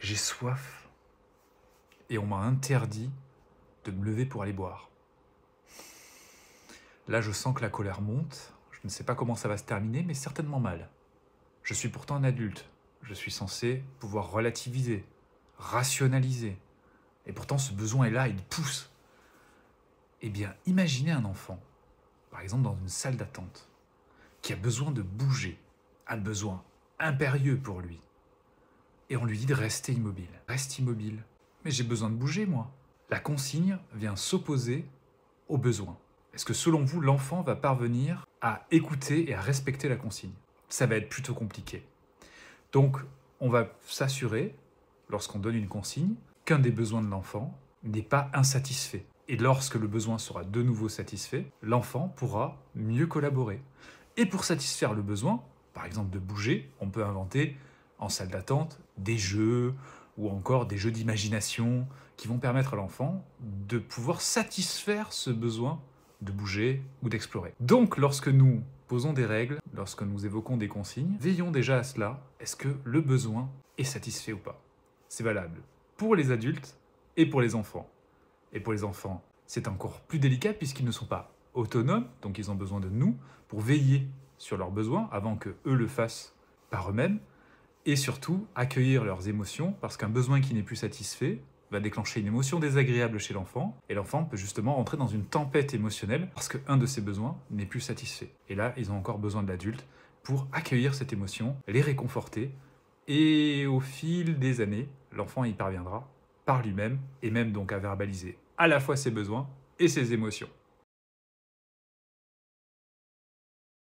J'ai soif et on m'a interdit de me lever pour aller boire. Là, je sens que la colère monte. Je ne sais pas comment ça va se terminer, mais certainement mal. Je suis pourtant un adulte. Je suis censé pouvoir relativiser, rationaliser. Et pourtant, ce besoin est là, il pousse. Eh bien, imaginez un enfant, par exemple dans une salle d'attente, qui a besoin de bouger, un besoin impérieux pour lui. Et on lui dit de rester immobile. Reste immobile. Mais j'ai besoin de bouger, moi. La consigne vient s'opposer au besoin. Est-ce que selon vous, l'enfant va parvenir à écouter et à respecter la consigne? Ça va être plutôt compliqué. Donc, on va s'assurer, lorsqu'on donne une consigne, qu'un des besoins de l'enfant n'est pas insatisfait. Et lorsque le besoin sera de nouveau satisfait, l'enfant pourra mieux collaborer. Et pour satisfaire le besoin, par exemple de bouger, on peut inventer en salle d'attente des jeux ou encore des jeux d'imagination qui vont permettre à l'enfant de pouvoir satisfaire ce besoin de bouger ou d'explorer. Donc, lorsque nous posons des règles, lorsque nous évoquons des consignes, veillons déjà à cela. Est-ce que le besoin est satisfait ou pas? C'est valable pour les adultes et pour les enfants. Et pour les enfants, c'est encore plus délicat puisqu'ils ne sont pas autonomes, donc ils ont besoin de nous pour veiller sur leurs besoins avant que eux le fassent par eux-mêmes, et surtout accueillir leurs émotions, parce qu'un besoin qui n'est plus satisfait va déclencher une émotion désagréable chez l'enfant, et l'enfant peut justement rentrer dans une tempête émotionnelle parce qu'un de ses besoins n'est plus satisfait. Et là, ils ont encore besoin de l'adulte pour accueillir cette émotion, les réconforter, et au fil des années, l'enfant y parviendra par lui-même, et même donc à verbaliser à la fois ses besoins et ses émotions.